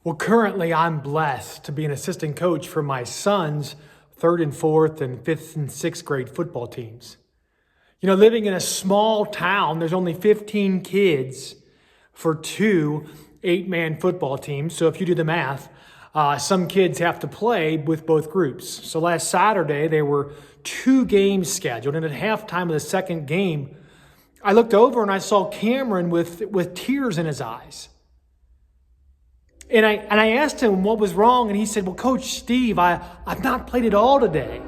Well, currently I'm blessed to be an assistant coach for my son's third and fourth and fifth and sixth grade football teams. Living in a small town, there's only 15 kids for two 8-man football teams. So if you do the math, some kids have to play with both groups. So last Saturday, there were 2 games scheduled. And at halftime of the second game, I looked over and I saw Cameron with tears in his eyes. And I asked him what was wrong, and he said, well, Coach Steve, I've not played at all today.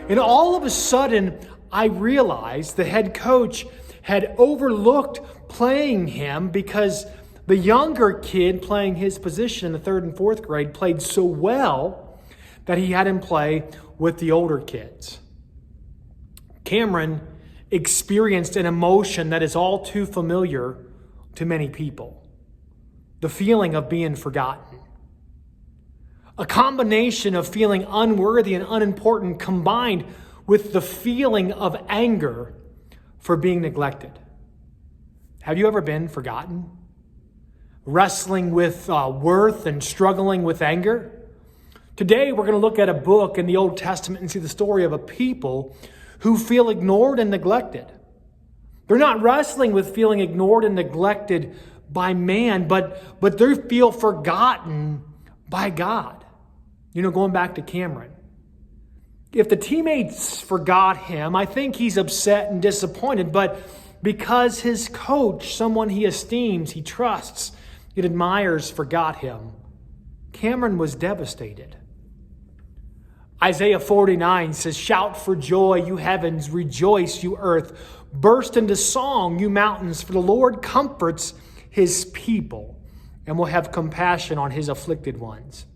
And all of a sudden, I realized the head coach had overlooked playing him because the younger kid playing his position in the third and fourth grade played so well that he had him play with the older kids. Cameron experienced an emotion that is all too familiar to many people. The feeling of being forgotten. A combination of feeling unworthy and unimportant combined with the feeling of anger for being neglected. Have you ever been forgotten? Wrestling with worth and struggling with anger? Today we're going to look at a book in the Old Testament and see the story of a people who feel ignored and neglected. They're not wrestling with feeling ignored and neglected by man, but they feel forgotten by God. Going back to Cameron. If the teammates forgot him, I think he's upset and disappointed, but because his coach, someone he esteems, he trusts, he admires, forgot him, Cameron was devastated. Isaiah 49 says, "Shout for joy, you heavens, rejoice, you earth, burst into song, you mountains, for the Lord comforts his people and will have compassion on his afflicted ones."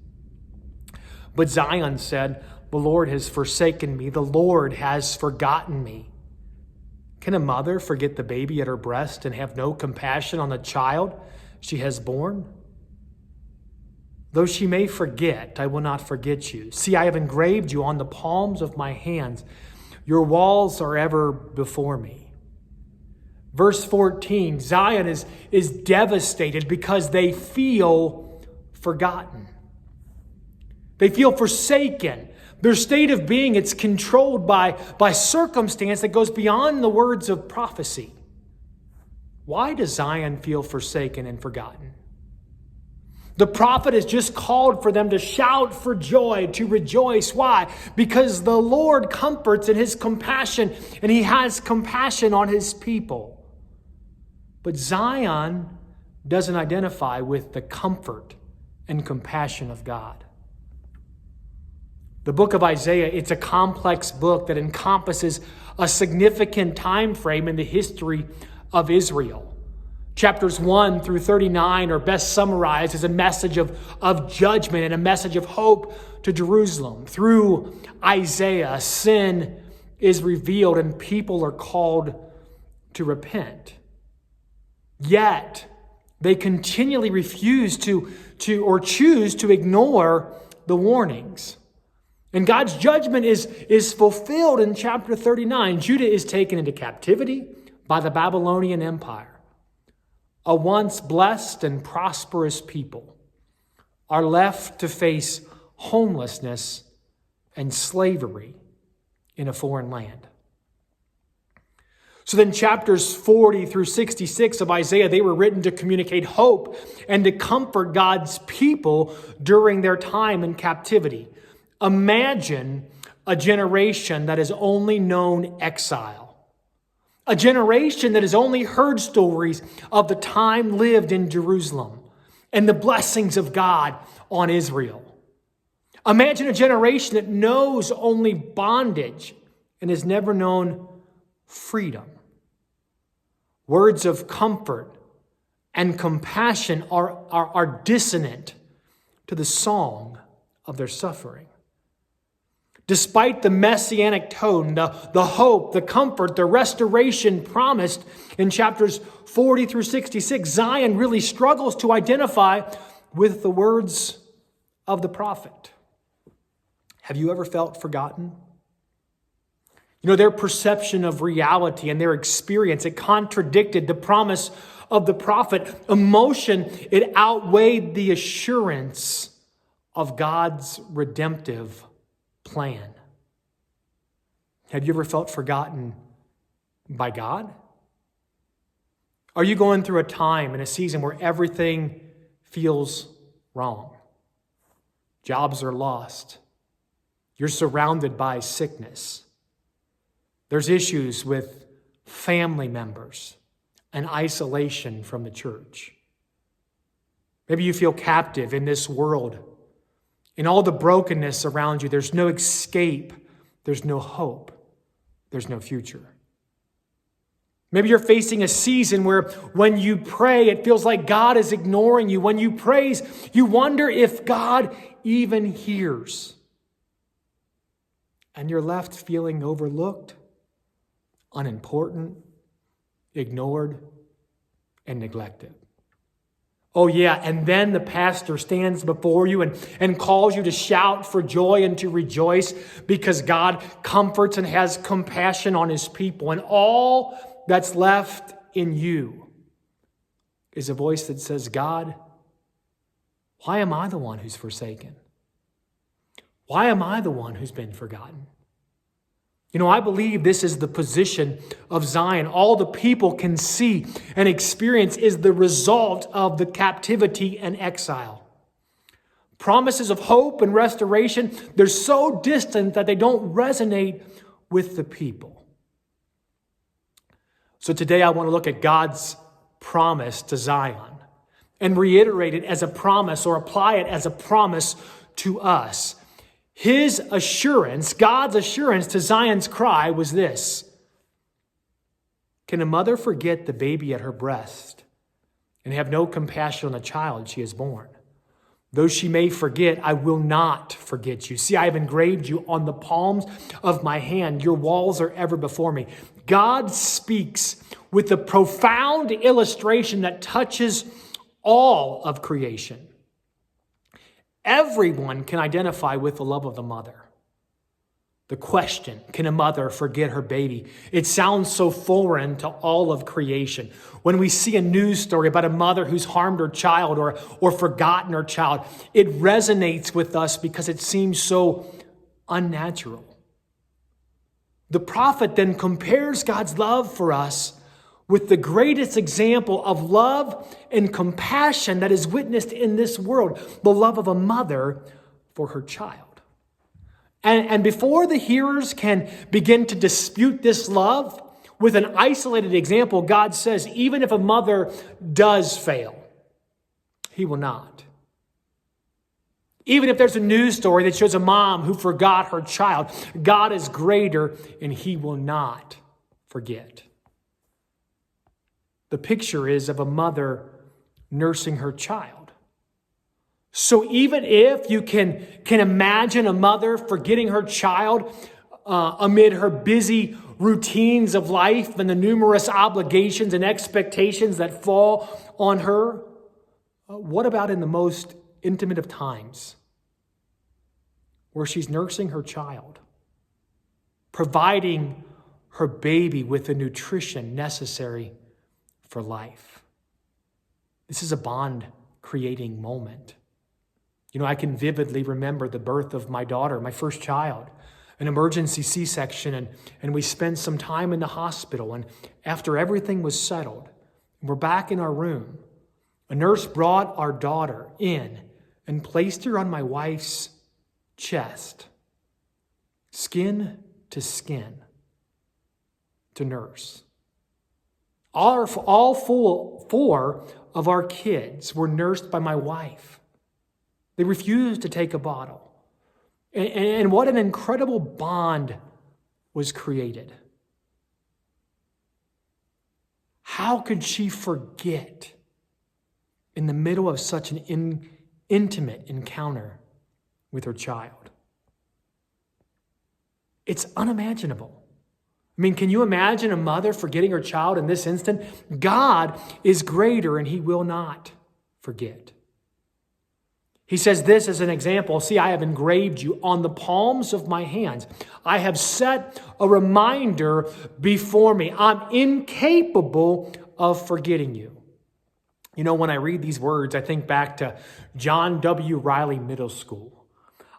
But Zion said, "The Lord has forsaken me. The Lord has forgotten me." Can a mother forget the baby at her breast and have no compassion on the child she has born? Though she may forget, I will not forget you. See, I have engraved you on the palms of my hands. Your walls are ever before me. Verse 14, Zion is devastated because they feel forgotten. They feel forsaken. Their state of being, it's controlled by circumstance that goes beyond the words of prophecy. Why does Zion feel forsaken and forgotten? The prophet has just called for them to shout for joy, to rejoice. Why? Because the Lord comforts in his compassion, and he has compassion on his people. But Zion doesn't identify with the comfort and compassion of God. The book of Isaiah, it's a complex book that encompasses a significant time frame in the history of Israel. Chapters 1 through 39 are best summarized as a message of judgment and a message of hope to Jerusalem. Through Isaiah, sin is revealed and people are called to repent. Yet, they continually refuse to choose to ignore the warnings. And God's judgment is fulfilled in chapter 39. Judah is taken into captivity by the Babylonian Empire. A once blessed and prosperous people are left to face homelessness and slavery in a foreign land. So then chapters 40 through 66 of Isaiah, they were written to communicate hope and to comfort God's people during their time in captivity. Imagine a generation that has only known exile. A generation that has only heard stories of the time lived in Jerusalem and the blessings of God on Israel. Imagine a generation that knows only bondage and has never known freedom. Words of comfort and compassion are dissonant to the song of their suffering. Despite the messianic tone, the hope, the comfort, the restoration promised in chapters 40 through 66, Zion really struggles to identify with the words of the prophet. Have you ever felt forgotten? Their perception of reality and their experience, it contradicted the promise of the prophet. Emotion, it outweighed the assurance of God's redemptive plan. Have you ever felt forgotten by God? Are you going through a time and a season where everything feels wrong? Jobs are lost. You're surrounded by sickness. There's issues with family members and isolation from the church. Maybe you feel captive in this world. In all the brokenness around you, there's no escape. There's no hope. There's no future. Maybe you're facing a season where when you pray, it feels like God is ignoring you. When you praise, you wonder if God even hears. And you're left feeling overlooked, unimportant, ignored, and neglected. Oh yeah, and then the pastor stands before you and calls you to shout for joy and to rejoice because God comforts and has compassion on his people. And all that's left in you is a voice that says, God, why am I the one who's forsaken? Why am I the one who's been forgotten? I believe this is the position of Zion. All the people can see and experience is the result of the captivity and exile. Promises of hope and restoration, they're so distant that they don't resonate with the people. So today I want to look at God's promise to Zion and reiterate it as a promise or apply it as a promise to us. His assurance, God's assurance to Zion's cry was this: can a mother forget the baby at her breast and have no compassion on the child she has born? Though she may forget, I will not forget you. See, I have engraved you on the palms of my hand. Your walls are ever before me. God speaks with a profound illustration that touches all of creation. Everyone can identify with the love of the mother. The question, can a mother forget her baby? It sounds so foreign to all of creation. When we see a news story about a mother who's harmed her child or forgotten her child, it resonates with us because it seems so unnatural. The prophet then compares God's love for us with the greatest example of love and compassion that is witnessed in this world, the love of a mother for her child. And before the hearers can begin to dispute this love with an isolated example, God says, even if a mother does fail, he will not. Even if there's a news story that shows a mom who forgot her child, God is greater and he will not forget. The picture is of a mother nursing her child. So even if you can imagine a mother forgetting her child amid her busy routines of life and the numerous obligations and expectations that fall on her, what about in the most intimate of times where she's nursing her child, providing her baby with the nutrition necessary for life? This is a bond-creating moment. I can vividly remember the birth of my daughter, my first child, an emergency C-section, and we spent some time in the hospital. And after everything was settled, we're back in our room. A nurse brought our daughter in and placed her on my wife's chest, skin to skin, to nurse. All four of our kids were nursed by my wife. They refused to take a bottle. And what an incredible bond was created. How could she forget in the middle of such an intimate encounter with her child? It's unimaginable. Can you imagine a mother forgetting her child in this instant? God is greater and he will not forget. He says this as an example. See, I have engraved you on the palms of my hands. I have set a reminder before me. I'm incapable of forgetting you. You know, when I read these words, I think back to John W. Riley Middle School.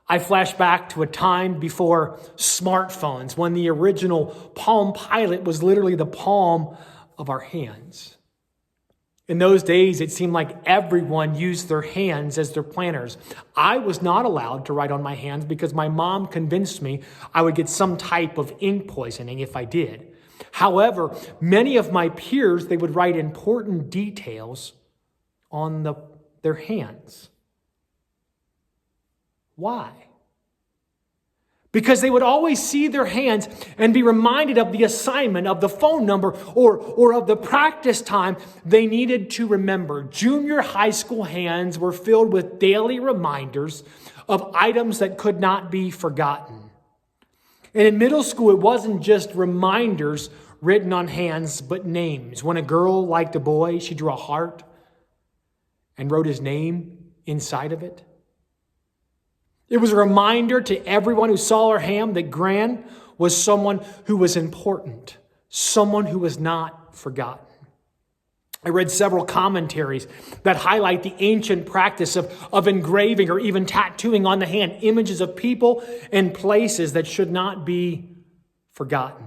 I flash back to a time before smartphones, when the original Palm Pilot was literally the palm of our hands. In those days, it seemed like everyone used their hands as their planners. I was not allowed to write on my hands because my mom convinced me I would get some type of ink poisoning if I did. However, many of my peers, they would write important details on their hands. Why? Because they would always see their hands and be reminded of the assignment, of the phone number, or of the practice time they needed to remember. Junior high school hands were filled with daily reminders of items that could not be forgotten. And in middle school, it wasn't just reminders written on hands, but names. When a girl liked a boy, she drew a heart and wrote his name inside of it. It was a reminder to everyone who saw her hand that Gran was someone who was important, someone who was not forgotten. I read several commentaries that highlight the ancient practice of engraving or even tattooing on the hand images of people and places that should not be forgotten.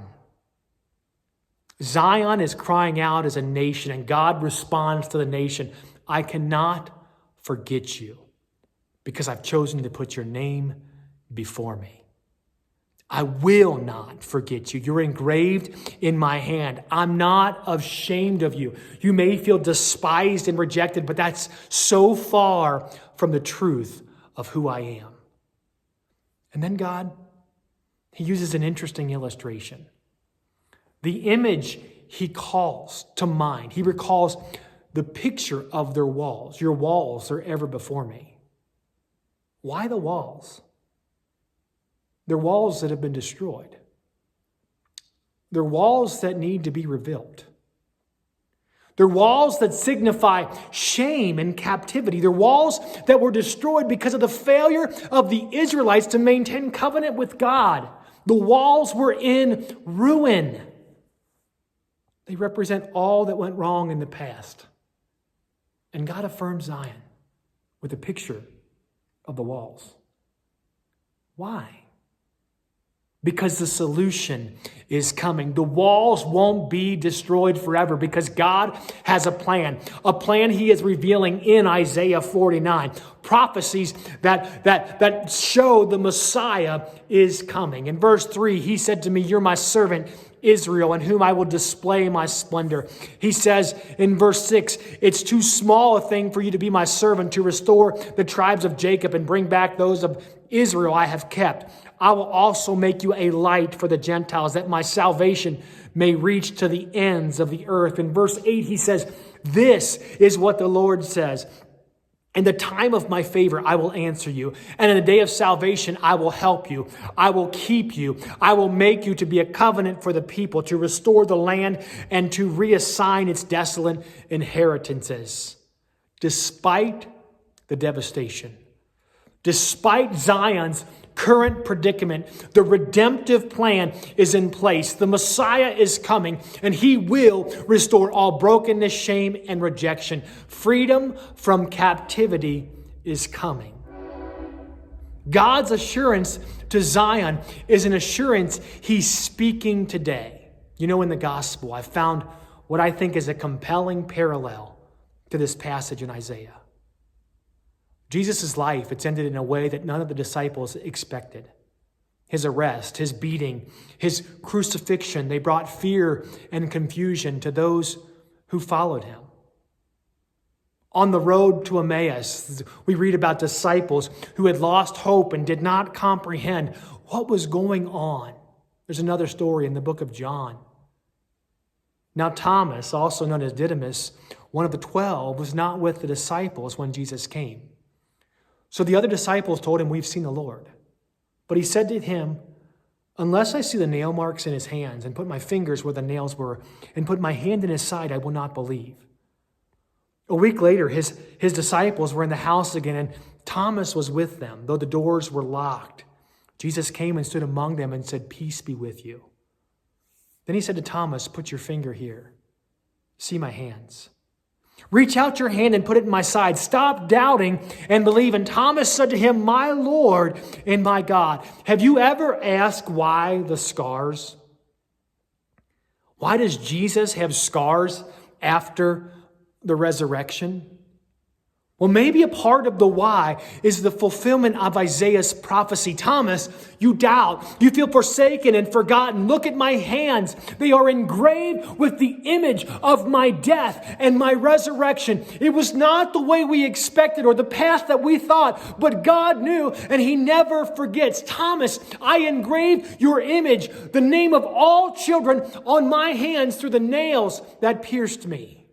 Zion is crying out as a nation, and God responds to the nation, I cannot forget you, because I've chosen to put your name before me. I will not forget you. You're engraved in my hand. I'm not ashamed of you. You may feel despised and rejected, but that's so far from the truth of who I am. And then God, he uses an interesting illustration. The image he calls to mind, he recalls the picture of their walls. Your walls are ever before me. Why the walls? They're walls that have been destroyed. They're walls that need to be rebuilt. They're walls that signify shame and captivity. They're walls that were destroyed because of the failure of the Israelites to maintain covenant with God. The walls were in ruin. They represent all that went wrong in the past. And God affirms Zion with a picture of the walls. Why? Because the solution is coming. The walls won't be destroyed forever because God has a plan he is revealing in Isaiah 49. Prophecies that show the Messiah is coming. In verse 3, he said to me, you're my servant, Israel, in whom I will display my splendor. He says in verse 6, it's too small a thing for you to be my servant, to restore the tribes of Jacob and bring back those of Israel I have kept. I will also make you a light for the Gentiles, that my salvation may reach to the ends of the earth. In verse 8, he says, this is what the Lord says. In the time of my favor, I will answer you. And in the day of salvation, I will help you. I will keep you. I will make you to be a covenant for the people, to restore the land and to reassign its desolate inheritances. Despite the devastation, despite Zion's current predicament, the redemptive plan is in place. The Messiah is coming, and he will restore all brokenness, shame, and rejection. Freedom from captivity is coming. God's assurance to Zion is an assurance he's speaking today. You know, in the gospel, I found what I think is a compelling parallel to this passage in Isaiah. Jesus' life, it's ended in a way that none of the disciples expected. His arrest, his beating, his crucifixion, they brought fear and confusion to those who followed him. On the road to Emmaus, we read about disciples who had lost hope and did not comprehend what was going on. There's another story in the book of John. Now Thomas, also known as Didymus, one of the 12, was not with the disciples when Jesus came. So the other disciples told him, we've seen the Lord. But he said to him, unless I see the nail marks in his hands and put my fingers where the nails were and put my hand in his side, I will not believe. A week later, his disciples were in the house again, and Thomas was with them, though the doors were locked. Jesus came and stood among them and said, "Peace be with you." Then he said to Thomas, "Put your finger here. See my hands. Reach out your hand and put it in my side. Stop doubting and believe." And Thomas said to him, "My Lord and my God." Have you ever asked why the scars? Why does Jesus have scars after the resurrection? Well, maybe a part of the why is the fulfillment of Isaiah's prophecy. Thomas, you doubt. You feel forsaken and forgotten. Look at my hands. They are engraved with the image of my death and my resurrection. It was not the way we expected or the path that we thought, but God knew, and he never forgets. Thomas, I engrave your image, the name of all children, on my hands through the nails that pierced me.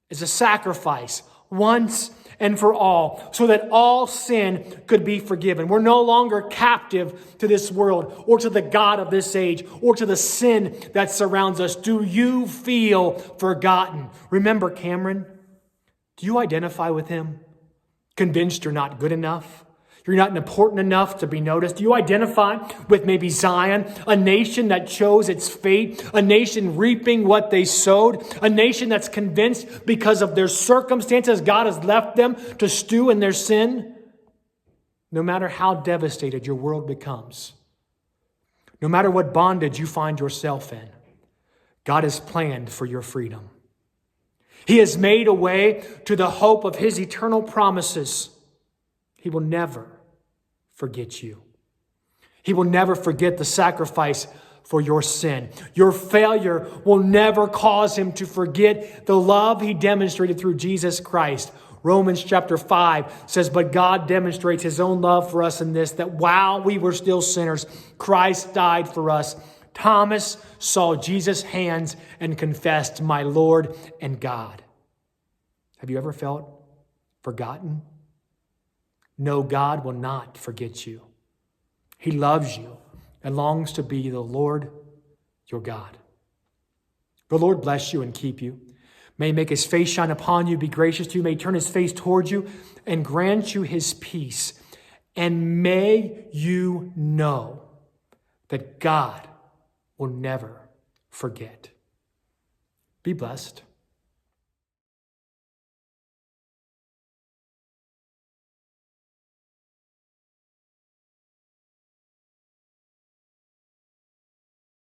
As a sacrifice, once and for all, so that all sin could be forgiven. We're no longer captive to this world or to the god of this age or to the sin that surrounds us. Do you feel forgotten? Remember Cameron? Do you identify with him? Convinced you're not good enough? You're not important enough to be noticed? Do you identify with maybe Zion, a nation that chose its fate, a nation reaping what they sowed, a nation that's convinced because of their circumstances God has left them to stew in their sin? No matter how devastated your world becomes, no matter what bondage you find yourself in, God has planned for your freedom. He has made a way to the hope of his eternal promises. He will never forget you. He will never forget the sacrifice for your sin. Your failure will never cause him to forget the love he demonstrated through Jesus Christ. Romans chapter 5 says, "But God demonstrates his own love for us in this, that while we were still sinners, Christ died for us." Thomas saw Jesus' hands and confessed, "My Lord and God." Have you ever felt forgotten? No, God will not forget you. He loves you and longs to be the Lord your God. The Lord bless you and keep you. May he make his face shine upon you, be gracious to you. May he turn his face towards you and grant you his peace. And may you know that God will never forget. Be blessed.